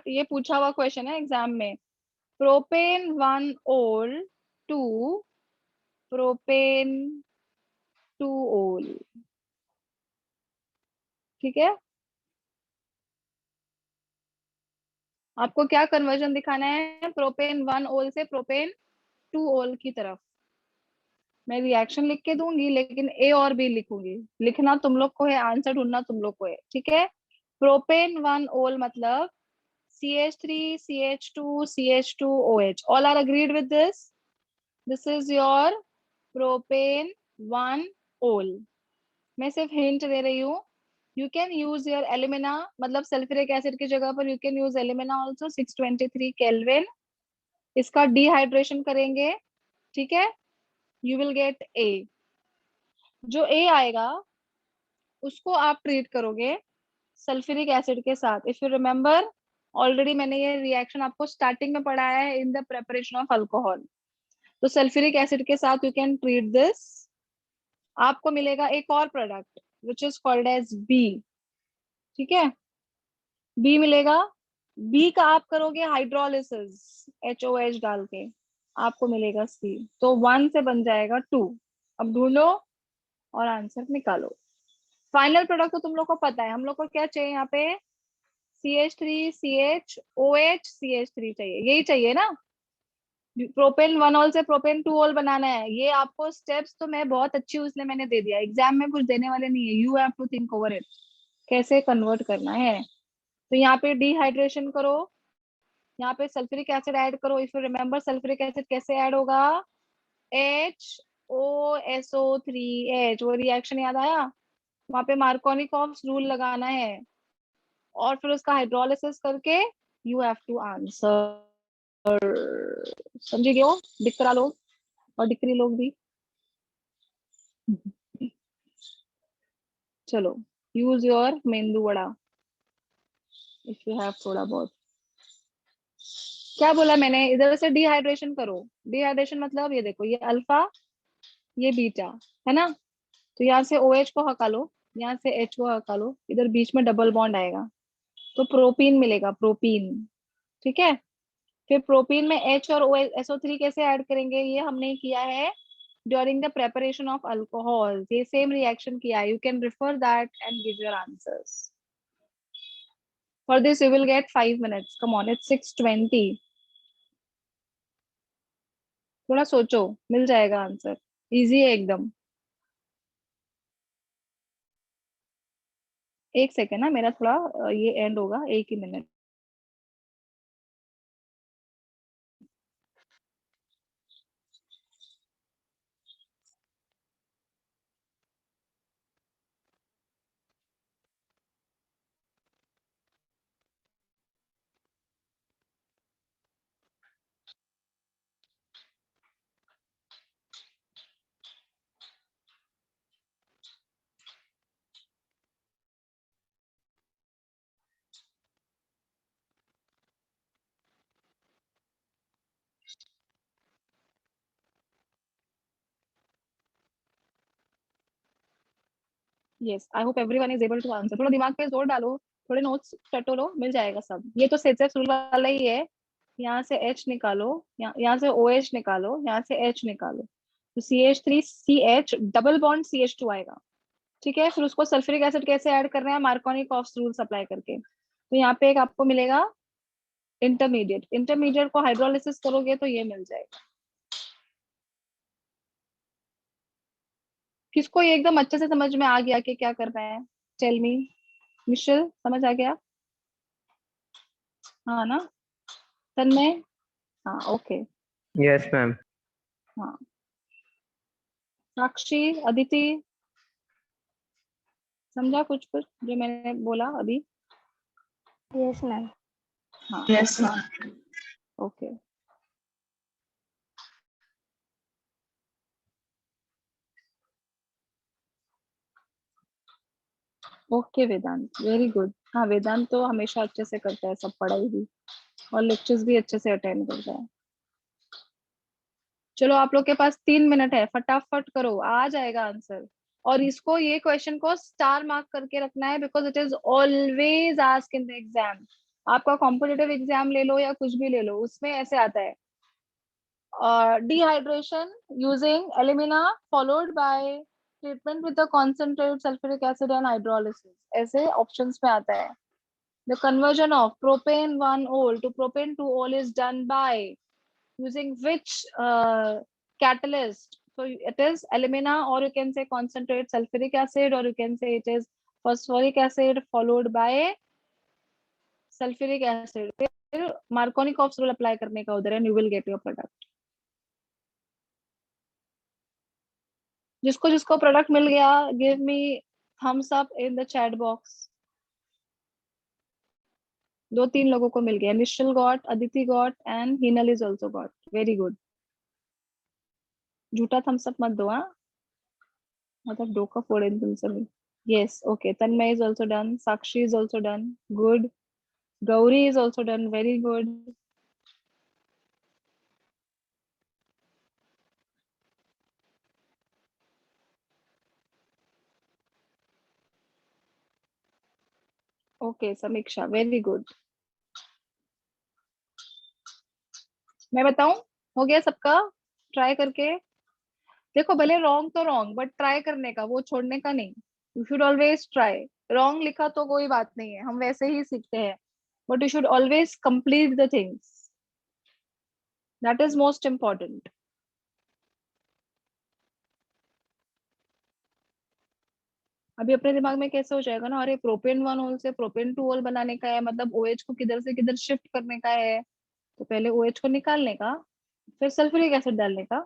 [SPEAKER 1] ये पूछा हुआ क्वेश्चन है exam में। Propane 1 ओल to propane 2 ओल, ठीक है? आपको क्या कन्वर्जन दिखाना है? प्रोपेन 1 ओल से प्रोपेन 2 ओल की तरफ। मैं रिएक्शन लिख के दूंगी, लेकिन ए और बी लिखूंगी। लिखना तुम लोग को है, आंसर ढूंढना तुम लोग को है, ठीक है? प्रोपेन 1 ओल मतलब CH3 CH2 CH2 OH। All are agreed with this? This is your propane 1 ol. मैं सिर्फ हिंट दे रही हूँ। You can use your alumina, मतलब सल्फ्यूरिक एसिड की जगह पर you can use alumina also. 623 kelvin. इसका डिहाइड्रेशन करेंगे, ठीक है? You will get A. जो ए आएगा उसको आप ट्रीट करोगे सल्फ्यूरिक एसिड के साथ। इफ यू रिमेम्बर, ऑलरेडी मैंने ये रिएक्शन आपको स्टार्टिंग में पढ़ाया है in the preparation of alcohol. तो सल्फ्यूरिक एसिड के साथ यू कैन ट्रीट दिस। आपको मिलेगा एक और product which is called as B, ठीक है? बी मिलेगा। बी का आप करोगे हाइड्रोलिसिस HOH डाल के, आपको मिलेगा सी। तो 1 से बन जाएगा 2। अब ढूंढो और आंसर निकालो। फाइनल प्रोडक्ट तो तुम लोग को पता है। हम लोग को क्या चाहिए यहाँ पे? CH3 CHOH CH3 चाहिए, यही चाहिए ना? प्रोपेन 1 ओल से प्रोपेन 2 ओल बनाना है। ये आपको स्टेप्स तो मैं बहुत अच्छी हूँ इसलिए मैंने दे दिया। एग्जाम में कुछ देने वाले नहीं है, you have to think over it, कैसे कन्वर्ट करना है। तो यहाँ पे डिहाइड्रेशन करो, यहाँ पे सल्फ्यूरिक एसिड ऐड करो। If you remember sulphuric acid कैसे ऐड होगा? HOSO3H। वो रिएक्शन याद आया? वहां पे मार्कोनिकॉफ्स रूल लगाना है और फिर उसका हाइड्रोलिसिस करके यू हैव टू आंसर। समझी गयो दिकरा लोग और दिकरी लोग भी? चलो, यूज योर मेंदू वड़ा इफ यू हैव थोड़ा बहुत। क्या बोला मैंने? इधर से डिहाइड्रेशन करो। डिहाइड्रेशन मतलब ये देखो, ये अल्फा ये बीटा है ना? तो यहाँ से OH को हटा लो, यहाँ से H को हटा लो, इधर बीच में डबल बॉन्ड आएगा तो प्रोपीन मिलेगा, प्रोपीन, ठीक है? फिर प्रोपीन में H और SO3 कैसे ऐड करेंगे ये हमने किया है during the preparation of alcohol. ये सेम रिएक्शन किया है। You can refer that and give your answers. For this you will gate 5 minutes। Come on, it's 6:20। थोड़ा सोचो, मिल जाएगा आंसर। इजी है एकदम। एक सेकेंड ना, मेरा थोड़ा ये एंड होगा, 1 ही minute. Yes, I hope everyone is able to answer. थोड़ा दिमाग पे जोर डालो, थोड़े नोट्स टटोलो, मिल जाएगा सब। ये तो सेट रूल वाला ही है, यहाँ से H निकालो, यहाँ से OH निकालो, यहाँ से H निकालो, तो CH3CH डबल बॉन्ड CH2 आएगा। ठीक है, फिर उसको सल्फ्यूरिक एसिड कैसे ऐड कर रहे हैं, मार्कोनी-कॉफ्स रूल अप्लाई करके। तो यहाँ पे एक आपको मिलेगा इंटरमीडिएट, इंटरमीडिएट को हाइड्रोलिसिस करोगे तो ये मिल जाएगा। किसको ये एकदम अच्छे से समझ में आ गया कि क्या कर रहे हैं? Tell me. मिशेल समझ आ गया? हाँ ना? तन्मय? हाँ ओके।
[SPEAKER 3] Yes, ma'am.
[SPEAKER 1] हाँ, साक्षी, अदिति, समझा कुछ कुछ जो मैंने बोला अभी?
[SPEAKER 2] Yes ma'am.
[SPEAKER 1] हाँ
[SPEAKER 6] Yes, ma'am.
[SPEAKER 1] ओके। ओके वेदांत, वेरी गुड। हाँ, वेदांत तो हमेशा अच्छे से करता है सब पढ़ाई भी, और लेक्चर्स भी अच्छे से अटेंड करता है। चलो आप लोग के पास 3 मिनट है, फटाफट करो, आ जाएगा आंसर। और इसको, ये क्वेश्चन को स्टार मार्क करके रखना है, because it is always ask in the exam. आपका कॉम्पिटिटिव एग्जाम ले लो या कुछ भी ले लो, उसमें ऐसे आता है, dehydration using alumina followed by treatment with the concentrated sulfuric acid and hydrolysis, ऐसे ऑप्शंस में आता है। The conversion of propane 1-ol to propane 2-ol is done by using which catalyst? So it is alumina, or you can say concentrated sulfuric acid, or you can say it is phosphoric acid followed by sulfuric acid. फिर Markovnikov rule apply करने का उधर, and you will get your product. जिसको जिसको product मिल गया, give me thumbs up in the chat box. 2-3 लोगों को मिल गया। Nishchal got, Aditi got, and Hinal is also got. Very good. झूठा थम्स अप मत दो, हाँ, मतलब डोका फोड़े तुम सभी। Yes okay, Tanmay is also done, Sakshi is also done, good. Gauri is also done, very good. Okay Samiksha, very good. मैं बताऊं, हो गया सबका? ट्राई करके देखो, भले रॉन्ग तो रॉन्ग, बट ट्राई करने का, वो छोड़ने का नहीं। You should always try. Wrong लिखा तो कोई बात नहीं है, हम वैसे ही सीखते हैं, but you should always complete the things, that is most important. अभी अपने दिमाग में कैसे हो जाएगा ना, अरे प्रोपेन 1-ol से प्रोपेन 2-ol बनाने का है, मतलब OH को किधर से किधर शिफ्ट करने का है, तो पहले OH को निकालने का, फिर सल्फ्यूरिक एसिड डालने का,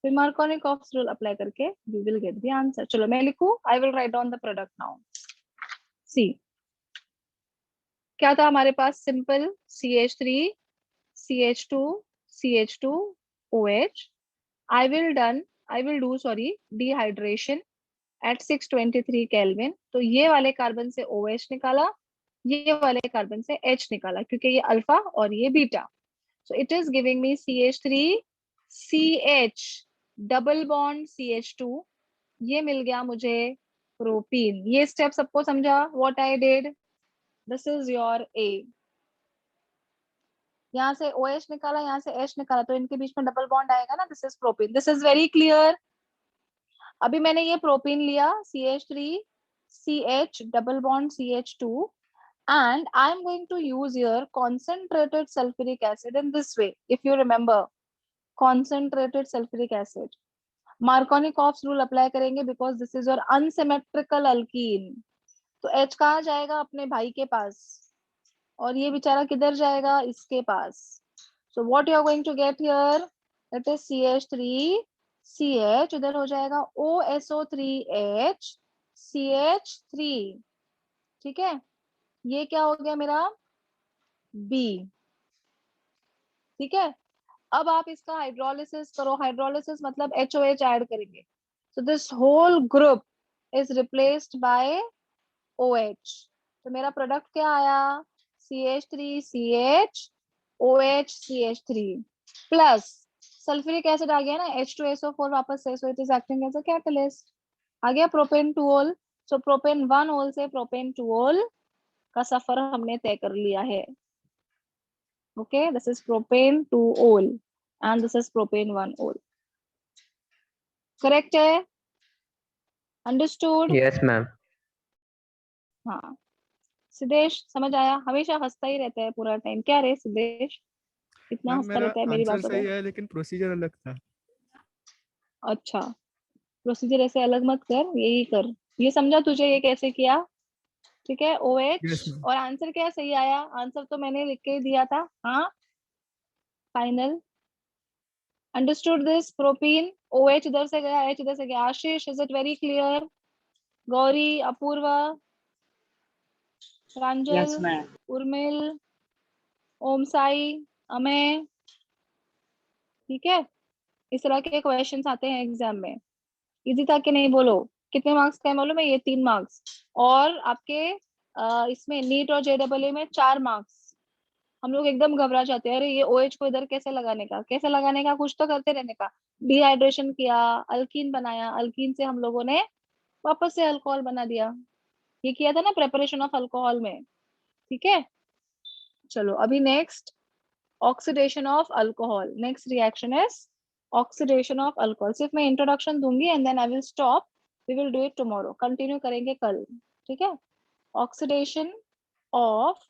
[SPEAKER 1] फिर मार्कोनी-कॉफ्स रूल अप्लाई करके you will get the answer. चलो मैं लिखूं, I will write down the product now. See क्या था हमारे पास? Simple CH3 CH2 CH2 OH। I will do dehydration at 623 kelvin. तो ये वाले कार्बन से OH निकाला, ये वाले कार्बन से H निकाला, क्योंकि ये अल्फा और ये beta. So it is giving me CH3 CH double bond CH2, ये मिल गया मुझे प्रोपीन। ये स्टेप सबको समझा? What I did, this is your A। यहाँ से OH निकाला, यहाँ से H निकाला, तो इनके बीच में डबल बॉन्ड आएगा ना, this is propene. This is very clear. अभी मैंने ये प्रोपीन लिया, CH3 CH double bond CH2, and I am going to use here concentrated sulfuric acid in this way. If you remember, concentrated sulfuric acid, Markovnikov rule apply करेंगे because this is your unsymmetrical alkene. तो H कहाँ जाएगा? अपने भाई के पास, और ये बेचारा किधर जाएगा? इसके पास। So what you are going to get here? It is CH3 CH, इधर हो जाएगा OSO3H CH3। ठीक है, ये क्या हो गया मेरा? B। ठीक है, अब आप इसका हाइड्रोलिसिस करो। हाइड्रोलिसिस मतलब HOH ऐड करेंगे, so this whole group is replaced by OH। तो मेरा प्रोडक्ट क्या आया? CH3 CH OH CH3 plus sulphuric acid आ गया ना, H2SO4 वापस से, so it is acting as a catalyst। आ गया propane 2-ol। so propane 1-ol से प्रोपेन 2-ol का सफर हमने तय कर लिया है। Okay, this is propane 2-ol and this is propane 1-ol. Correct है? Understood?
[SPEAKER 3] Yes, ma'am.
[SPEAKER 1] हाँ. सिद्धेश समझ आया? हमेशा हंसता ही रहता है पूरा टाइम. क्या रे सिद्धेश? इतना
[SPEAKER 6] मैम
[SPEAKER 1] हंसता
[SPEAKER 6] मेरा
[SPEAKER 1] रहता है मेरी
[SPEAKER 6] आंसर
[SPEAKER 1] बातों
[SPEAKER 6] सही
[SPEAKER 1] पे.
[SPEAKER 6] है लेकिन प्रोसीजर अलग था।
[SPEAKER 1] अच्छा, प्रोसीजर ऐसे अलग मत कर, यही कर. ये समझा तुझे ये कैसे किया? ठीक है. OH
[SPEAKER 6] yes ma'am.
[SPEAKER 1] और आंसर क्या सही आया? आंसर तो मैंने लिख के ही दिया था. हाँ, final. Understood this? Propene OH इधर से गया, H इधर से गया. Ashish, is it very clear? Gauri, Apurva, Pranjal, Urmil, Om Sai, Amay. ठीक है. इस तरह के क्वेश्चंस आते हैं एग्जाम में. इजी था कि नहीं बोलो? कितने मार्क्स का है मालूम है? ये 3 मार्क्स. और आपके इसमें नीट और JEE में 4 मार्क्स. हम लोग एकदम घबरा जाते हैं, अरे ये OH को इधर कैसे लगाने का, कैसे लगाने का, कुछ तो करते रहने का. डिहाइड्रेशन किया, अल्कीन बनाया, अल्कीन से हम लोगों ने वापस से अल्कोहल बना दिया. ये किया था ना प्रेपरेशन ऑफ अल्कोहल में. ठीक है. चलो अभी next, oxidation of alcohol. Next reaction is oxidation of alcohol. सिर्फ मैं इंट्रोडक्शन दूंगी and then I will stop. We will do it tomorrow. Continue करेंगे कल. ठीक है. Oxidation of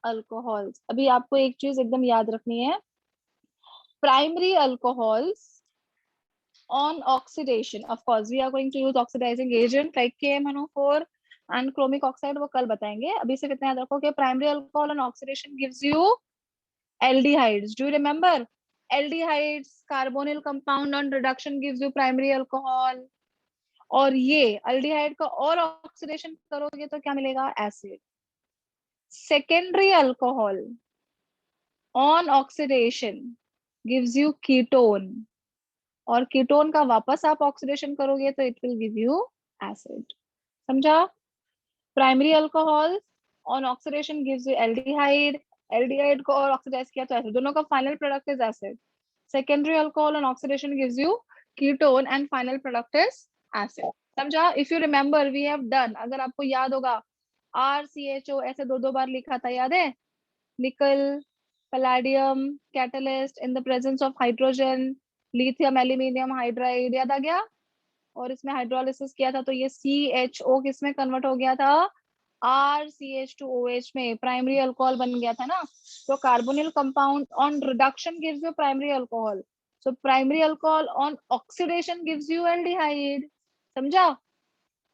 [SPEAKER 1] alcohols. अभी आपको एक चीज एकदम याद रखनी है. Primary alcohols on oxidation, of course we are going to use oxidizing agent like KMnO4 and chromic oxide. वो कल बताएंगे. अभी सिर्फ इतना याद रखो कि primary alcohol on oxidation gives you aldehydes. Do you remember? Aldehydes, carbonyl compound on reduction gives you primary alcohol. और ये aldehyde का और oxidation करोगे तो क्या मिलेगा? acid. Secondary alcohol on oxidation gives you ketone. और कीटोन का वापस आप ऑक्सीडेशन करोगे तो it will give you acid. समझा? Primary alcohol on oxidation gives you aldehyde. Aldehyde को और ऑक्सीडाइज किया तो एसिड. दोनों का final product is acid. Secondary alcohol on oxidation gives you ketone and final product is acid. समझा? If you remember we have done, अगर आपको याद होगा, RCHO ऐसे 2 बार लिखा था, याद है? निकल, palladium, catalyst in the presence of hydrogen, lithium aluminium hydride. याद आ गया? और इसमें हाइड्रोलिसिस किया था तो ये CHO किसमें कन्वर्ट हो गया था? RCH2OH में. प्राइमरी अल्कोहल बन गया था ना. तो carbonyl compound on reduction gives you primary alcohol. So primary alcohol on oxidation gives you aldehyde. समझा?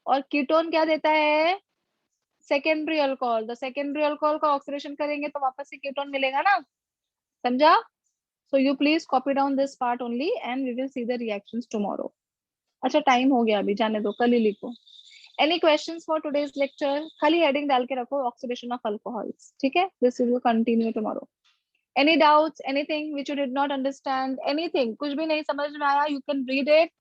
[SPEAKER 1] और कीटोन क्या देता है? Secondary alcohol. The secondary alcohol का ऑक्सीडेशन करेंगे तो वापस से कीटोन मिलेगा ना. समझा? So you please copy down this part only and we will see the reactions tomorrow. अच्छा, टाइम हो गया अभी, जाने दो, कल ही लिखो. Any questions for today's lecture? खाली heading डाल के रखो oxidation of alcohols. ठीक है? This will continue tomorrow. Any doubts? Anything which you did not understand? Anything? कुछ भी नहीं समझ में आया? You can read it.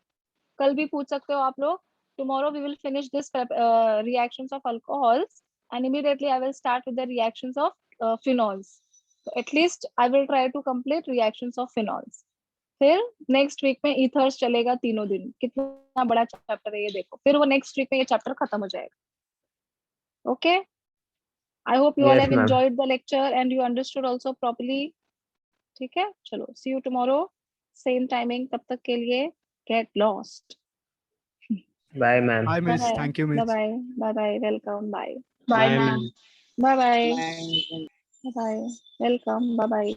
[SPEAKER 1] कल भी पूछ सकते हो आप लोग. Tomorrow we will finish this reactions of alcohols and immediately I will start with the reactions of phenols. So at least I will try to complete reactions of phenols. फिर next week में ethers चलेगा 3 दिन. कितना बड़ा chapter है ये देखो. फिर वो नेक्स्ट वीक में ये चैप्टर खत्म हो जाएगा. Okay. I hope you all
[SPEAKER 3] Yes,
[SPEAKER 1] have
[SPEAKER 3] ma'am.
[SPEAKER 1] Enjoyed the lecture and you understood also properly. ठीक है. चलो, see you tomorrow same timing. तब तक के लिए get lost.
[SPEAKER 3] Bye, ma'am.
[SPEAKER 6] Hi
[SPEAKER 1] bye
[SPEAKER 6] miss,
[SPEAKER 1] bye.
[SPEAKER 6] thank you
[SPEAKER 1] bye
[SPEAKER 6] miss.
[SPEAKER 1] Bye. Bye bye. Welcome. Bye
[SPEAKER 5] Bye, ma'am.
[SPEAKER 1] Bye. Bye. Bye. Welcome. Bye bye.